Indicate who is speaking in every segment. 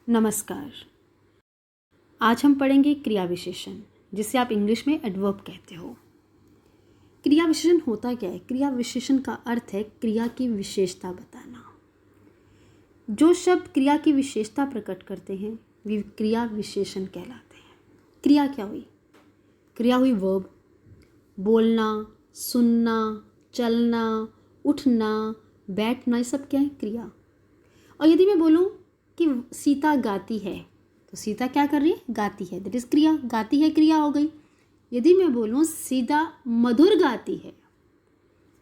Speaker 1: नमस्कार। आज हम पढ़ेंगे क्रिया विशेषण, जिसे आप इंग्लिश में एडवर्ब कहते हो। क्रिया विशेषण होता क्या है? क्रिया विशेषण का अर्थ है क्रिया की विशेषता बताना। जो शब्द क्रिया की विशेषता प्रकट करते हैं वे क्रिया विशेषण कहलाते हैं। क्रिया क्या हुई? क्रिया हुई वर्ब, बोलना, सुनना, चलना, उठना, बैठना, ये सब क्या है? क्रिया। और यदि मैं बोलूँ कि सीता गाती है तो सीता क्या कर रही है? गाती है, दैट इज क्रिया। गाती है क्रिया हो गई। यदि मैं बोलूँ सीता मधुर गाती है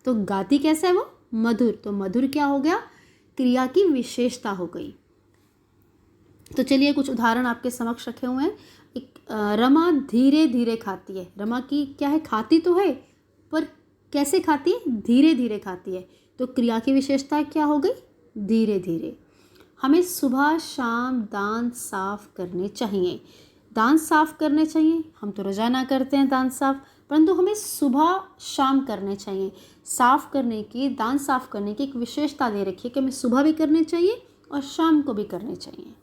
Speaker 1: तो गाती कैसे है वो? मधुर। तो मधुर क्या हो गया? क्रिया की विशेषता हो गई। तो चलिए कुछ उदाहरण आपके समक्ष रखे हुए हैं। रमा धीरे धीरे खाती है। रमा की क्या है? खाती तो है, पर कैसे खाती है? धीरे धीरे खाती है। तो क्रिया की विशेषता क्या हो गई? धीरे धीरे। हमें सुबह शाम दांत साफ करने चाहिए। दांत साफ करने चाहिए, हम तो रोज़ाना करते हैं दांत साफ, परंतु हमें सुबह शाम करने चाहिए। साफ करने की, दांत साफ करने की एक विशेषता दे रखी है कि हमें सुबह भी करने चाहिए और शाम को भी करने चाहिए।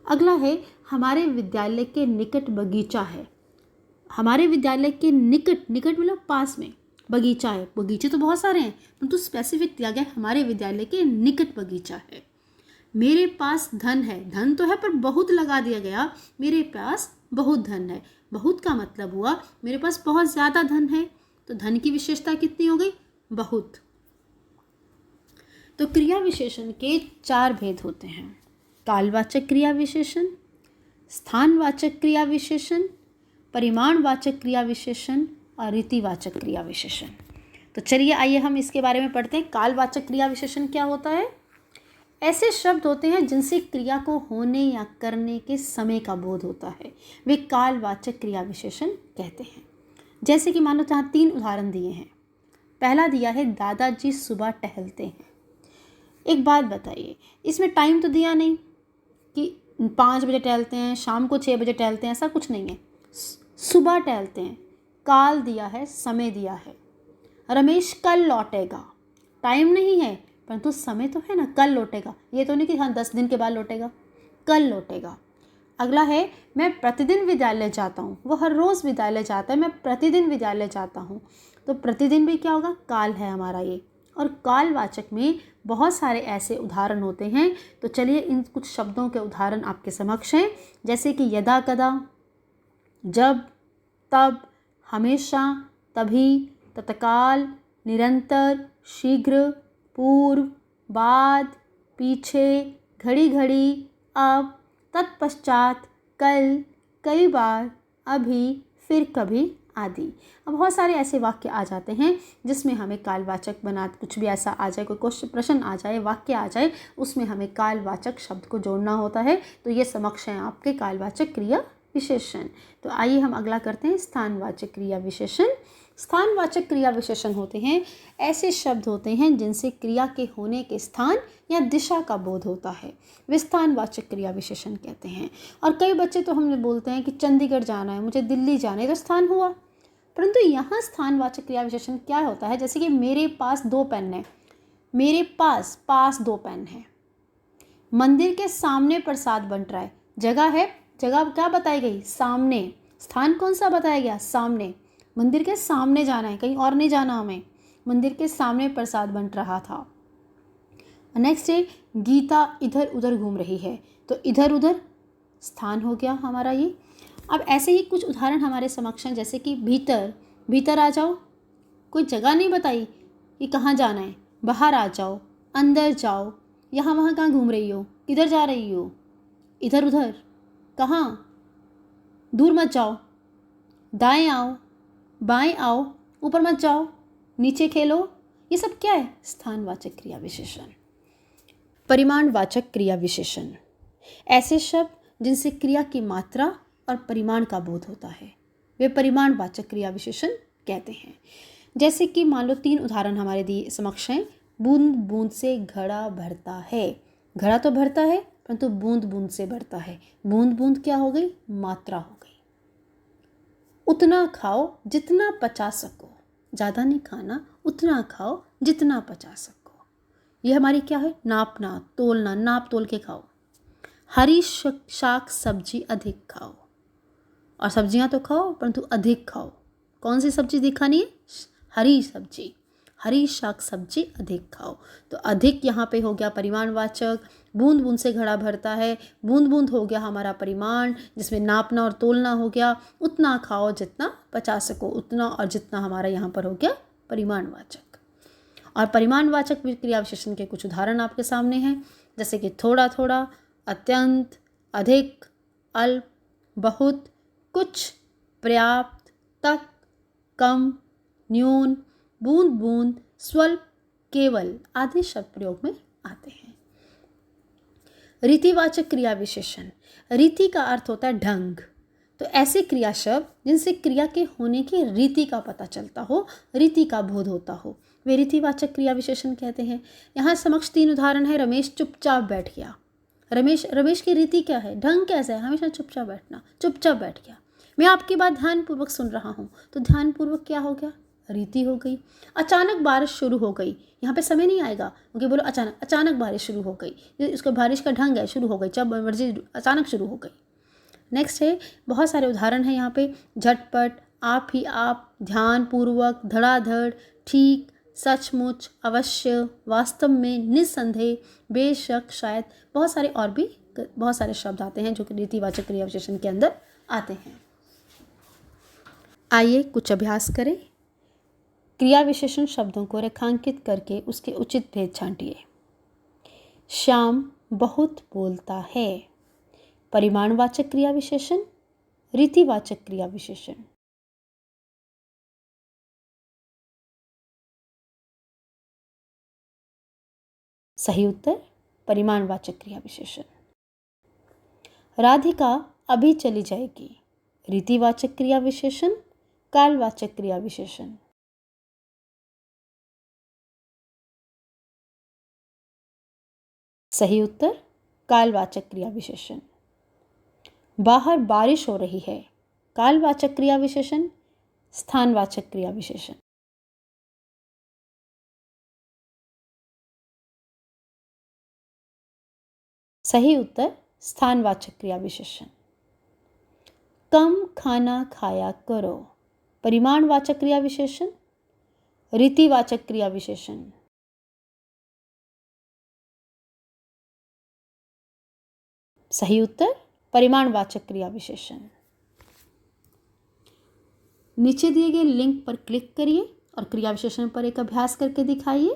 Speaker 1: अगला है, हमारे विद्यालय के निकट बगीचा है। हमारे विद्यालय के निकट, निकट मतलब पास में बगीचा है। बगीचे तो बहुत सारे हैं, परंतु स्पेसिफिक दिया गया हमारे विद्यालय के निकट बगीचा है। मेरे पास धन है। धन तो है पर बहुत लगा दिया गया, मेरे पास बहुत धन है। बहुत का मतलब हुआ मेरे पास बहुत ज़्यादा धन है। तो धन की विशेषता कितनी हो गई? बहुत। तो क्रिया विशेषण के 4 भेद होते हैं: कालवाचक क्रिया विशेषण, स्थानवाचक क्रिया विशेषण, परिमाणवाचक क्रिया विशेषण और रीतिवाचक क्रिया विशेषण। तो चलिए आइए हम इसके बारे में पढ़ते हैं। कालवाचक क्रिया विशेषण क्या होता है? ऐसे शब्द होते हैं जिनसे क्रिया को होने या करने के समय का बोध होता है, वे कालवाचक क्रिया विशेषण कहते हैं। जैसे कि मानो यहाँ 3 उदाहरण दिए हैं। पहला दिया है, दादाजी सुबह टहलते हैं। एक बात बताइए, इसमें टाइम तो दिया नहीं कि 5 बजे टहलते हैं, शाम को 6 बजे टहलते हैं, ऐसा कुछ नहीं है। सुबह टहलते हैं। काल दिया है, समय दिया है। रमेश कल लौटेगा, टाइम नहीं है परंतु समय तो है ना, कल लौटेगा। ये तो नहीं कि हाँ 10 दिन के बाद लौटेगा, कल लौटेगा। अगला है, मैं प्रतिदिन विद्यालय जाता हूँ। वो हर रोज़ विद्यालय जाता है, मैं प्रतिदिन विद्यालय जाता हूँ। तो प्रतिदिन भी क्या होगा? काल है हमारा ये। और कालवाचक में बहुत सारे ऐसे उदाहरण होते हैं। तो चलिए इन कुछ शब्दों के उदाहरण आपके समक्ष हैं। जैसे कि यदा कदा, जब, तब, हमेशा, तभी, तत्काल, निरंतर, शीघ्र, पूर्व, बाद, पीछे, घड़ी घड़ी, अब, तत्पश्चात, कल, कई बार, अभी, फिर कभी आदि। अब बहुत सारे ऐसे वाक्य आ जाते हैं जिसमें हमें कालवाचक बना, कुछ भी ऐसा आ जाए, कोई क्वेश्चन प्रश्न आ जाए, वाक्य आ जाए, उसमें हमें कालवाचक शब्द को जोड़ना होता है। तो ये समक्ष हैं आपके कालवाचक क्रिया विशेषण। तो आइए हम अगला करते हैं, स्थानवाचक क्रिया विशेषण। स्थानवाचक क्रिया विशेषण होते हैं ऐसे शब्द होते हैं जिनसे क्रिया के होने के स्थान या दिशा का बोध होता है, वे स्थानवाचक क्रिया विशेषण कहते हैं। और कई बच्चे तो हमें बोलते हैं कि चंडीगढ़ जाना है, मुझे दिल्ली जाना है, तो स्थान हुआ। परंतु यहाँ स्थानवाचक क्रिया विशेषण क्या होता है? जैसे कि मेरे पास 2 पेन है। मेरे पास 2 पेन है। मंदिर के सामने प्रसाद बंट रहा है। जगह है, जगह क्या बताई गई? सामने। स्थान कौन सा बताया गया? सामने। मंदिर के सामने जाना है, कहीं और नहीं जाना हमें। मंदिर के सामने प्रसाद बंट रहा था। नेक्स्ट है, गीता इधर उधर घूम रही है। तो इधर उधर स्थान हो गया हमारा ये। अब ऐसे ही कुछ उदाहरण हमारे समक्ष हैं, जैसे कि भीतर, भीतर आ जाओ। कोई जगह नहीं बताई कि कहाँ जाना है। बाहर आ जाओ, अंदर जाओ, यहाँ वहाँ कहाँ घूम रही हो, किधर जा रही हो, इधर उधर, कहाँ, दूर मत जाओ, दाएं आओ, बाएं आओ, ऊपर मत जाओ, नीचे खेलो। ये सब क्या है? स्थानवाचक क्रिया विशेषण। परिमाणवाचक क्रिया विशेषण, ऐसे शब्द जिनसे क्रिया की मात्रा और परिमाण का बोध होता है, वे परिमाणवाचक क्रिया विशेषण कहते हैं। जैसे कि मान लो 3 उदाहरण हमारे दिए समक्ष हैं। बूंद बूंद से घड़ा भरता है। घड़ा तो भरता है परंतु बूंद बूंद से भरता है। बूंद बूंद क्या हो गई? मात्रा हो गई। उतना खाओ जितना पचा सको। ज़्यादा नहीं खाना, उतना खाओ जितना पचा सको। ये हमारी क्या है? नापना, तोलना, नाप तोल के खाओ। हरी शाक सब्जी अधिक खाओ। और सब्जियां तो खाओ परंतु अधिक खाओ। कौन सी सब्जी दिखानी है? हरी सब्जी, हरी शाक सब्जी अधिक खाओ। तो अधिक यहाँ पे हो गया परिमाणवाचक, बूंद बूंद से घड़ा भरता है, बूंद बूंद हो गया हमारा परिमाण जिसमें नापना और तोलना हो गया। उतना खाओ जितना पचा सको उतना, और जितना हमारा यहाँ पर हो गया परिमाणवाचक। और परिमाणवाचक क्रिया विशेषण के कुछ उदाहरण आपके सामने हैं, जैसे कि थोड़ा थोड़ा, अत्यंत, अधिक, अल्प, बहुत, कुछ, पर्याप्त, तक, कम, न्यून, बूंद बूंद, स्वल्प, केवल आदि शब्द प्रयोग में आते हैं। रीतिवाचक क्रिया विशेषण। रीति का अर्थ होता है ढंग। तो ऐसे क्रिया शब्द जिनसे क्रिया के होने की रीति का पता चलता हो, रीति का बोध होता हो, वे रीतिवाचक क्रिया विशेषण कहते हैं। यहाँ समक्ष 3 उदाहरण है। रमेश चुपचाप बैठ गया। रमेश की रीति क्या है? ढंग कैसा है? हमेशा चुपचाप बैठना। चुपचाप बैठ गया। मैं आपकी बात ध्यानपूर्वक सुन रहा हूँ। तो ध्यानपूर्वक क्या हो गया? रीति हो गई। अचानक बारिश शुरू हो गई। यहाँ पे समय नहीं आएगा क्योंकि बोलो अचानक बारिश शुरू हो गई। इसको बारिश का ढंग है, शुरू हो गई, जब मर्जी अचानक शुरू हो गई। नेक्स्ट है, बहुत सारे उदाहरण हैं यहाँ पे। झटपट, आप ही आप, ध्यानपूर्वक, धड़ाधड़, ठीक, सचमुच, अवश्य, वास्तव में, निस्संदेह, बेशक, शायद, बहुत सारे और भी बहुत सारे शब्द आते हैं जो कि रीतिवाचक क्रिया विशेषण के अंदर आते हैं। आइए कुछ अभ्यास करें। क्रिया विशेषण शब्दों को रेखांकित करके उसके उचित भेद छांटिए। श्याम बहुत बोलता है। परिमाणवाचक क्रिया विशेषण, रीतिवाचक क्रिया विशेषण। सही उत्तर परिमाणवाचक क्रिया विशेषण। राधिका अभी चली जाएगी। रीतिवाचक क्रिया विशेषण, कालवाचक क्रिया विशेषण। सही उत्तर कालवाचक क्रिया विशेषण। बाहर बारिश हो रही है। कालवाचक क्रिया विशेषण, स्थानवाचक क्रिया विशेषण। सही उत्तर स्थानवाचक क्रिया विशेषण। कम खाना खाया करो। परिमाणवाचक क्रिया विशेषण, रीतिवाचक क्रिया विशेषण। सही उत्तर परिमाणवाचक क्रिया विशेषण। नीचे दिए गए लिंक पर क्लिक करिए और क्रिया विशेषण पर एक अभ्यास करके दिखाइए।